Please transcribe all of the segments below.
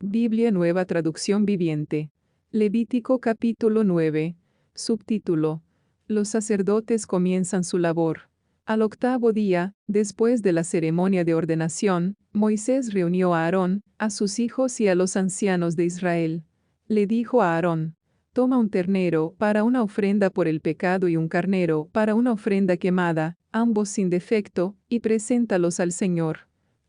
Biblia Nueva Traducción Viviente. Levítico capítulo 9. Subtítulo. Los sacerdotes comienzan su labor. Al octavo día, después de la ceremonia de ordenación, Moisés reunió a Aarón, a sus hijos y a los ancianos de Israel. Le dijo a Aarón: toma un ternero para una ofrenda por el pecado y un carnero para una ofrenda quemada, ambos sin defecto, y preséntalos al Señor.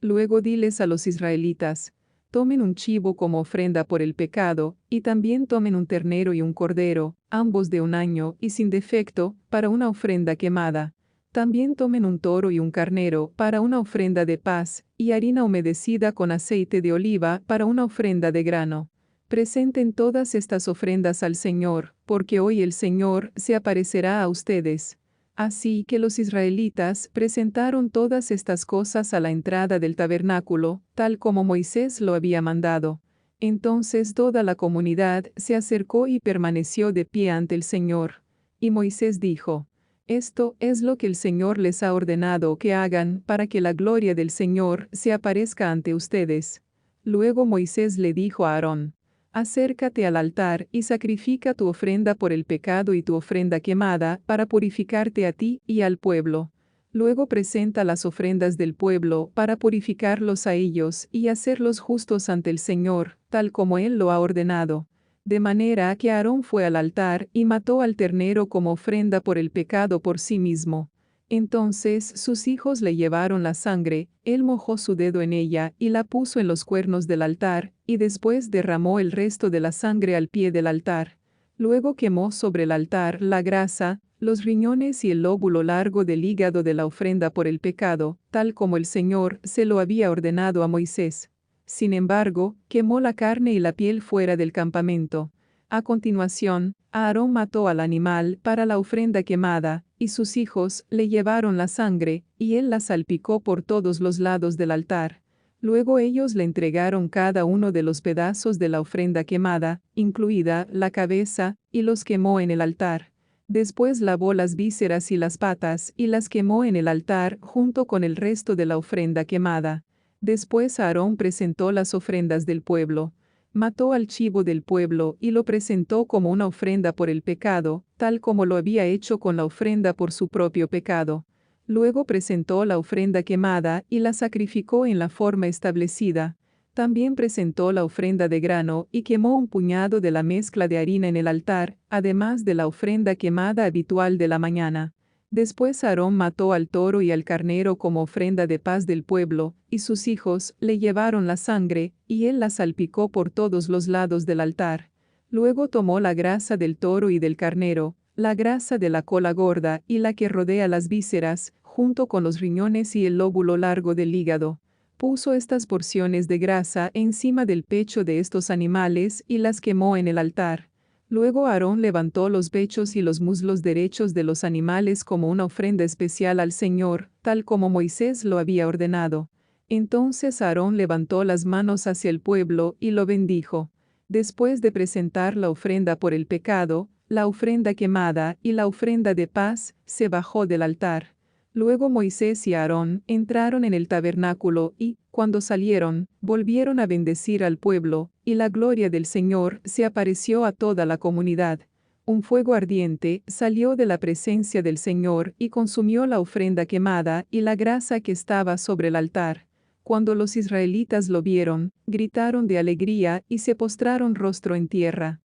Luego diles a los israelitas: tomen un chivo como ofrenda por el pecado, y también tomen un ternero y un cordero, ambos de un año y sin defecto, para una ofrenda quemada. También tomen un toro y un carnero para una ofrenda de paz, y harina humedecida con aceite de oliva para una ofrenda de grano. Presenten todas estas ofrendas al Señor, porque hoy el Señor se aparecerá a ustedes. Así que los israelitas presentaron todas estas cosas a la entrada del tabernáculo, tal como Moisés lo había mandado. Entonces toda la comunidad se acercó y permaneció de pie ante el Señor. Y Moisés dijo: esto es lo que el Señor les ha ordenado que hagan para que la gloria del Señor se aparezca ante ustedes. Luego Moisés le dijo a Aarón: acércate al altar y sacrifica tu ofrenda por el pecado y tu ofrenda quemada para purificarte a ti y al pueblo. Luego presenta las ofrendas del pueblo para purificarlos a ellos y hacerlos justos ante el Señor, tal como Él lo ha ordenado. De manera que Aarón fue al altar y mató al ternero como ofrenda por el pecado por sí mismo. Entonces sus hijos le llevaron la sangre, él mojó su dedo en ella y la puso en los cuernos del altar, y después derramó el resto de la sangre al pie del altar. Luego quemó sobre el altar la grasa, los riñones y el lóbulo largo del hígado de la ofrenda por el pecado, tal como el Señor se lo había ordenado a Moisés. Sin embargo, quemó la carne y la piel fuera del campamento. A continuación, Aarón mató al animal para la ofrenda quemada, y sus hijos le llevaron la sangre, y él la salpicó por todos los lados del altar. Luego ellos le entregaron cada uno de los pedazos de la ofrenda quemada, incluida la cabeza, y los quemó en el altar. Después lavó las vísceras y las patas y las quemó en el altar junto con el resto de la ofrenda quemada. Después Aarón presentó las ofrendas del pueblo. Mató al chivo del pueblo y lo presentó como una ofrenda por el pecado, tal como lo había hecho con la ofrenda por su propio pecado. Luego presentó la ofrenda quemada y la sacrificó en la forma establecida. También presentó la ofrenda de grano y quemó un puñado de la mezcla de harina en el altar, además de la ofrenda quemada habitual de la mañana. Después Aarón mató al toro y al carnero como ofrenda de paz del pueblo, y sus hijos le llevaron la sangre, y él la salpicó por todos los lados del altar. Luego tomó la grasa del toro y del carnero, la grasa de la cola gorda y la que rodea las vísceras, junto con los riñones y el lóbulo largo del hígado. Puso estas porciones de grasa encima del pecho de estos animales y las quemó en el altar. Luego Aarón levantó los pechos y los muslos derechos de los animales como una ofrenda especial al Señor, tal como Moisés lo había ordenado. Entonces Aarón levantó las manos hacia el pueblo y lo bendijo. Después de presentar la ofrenda por el pecado, la ofrenda quemada y la ofrenda de paz, se bajó del altar. Luego Moisés y Aarón entraron en el tabernáculo y, cuando salieron, volvieron a bendecir al pueblo, y la gloria del Señor se apareció a toda la comunidad. Un fuego ardiente salió de la presencia del Señor y consumió la ofrenda quemada y la grasa que estaba sobre el altar. Cuando los israelitas lo vieron, gritaron de alegría y se postraron rostro en tierra.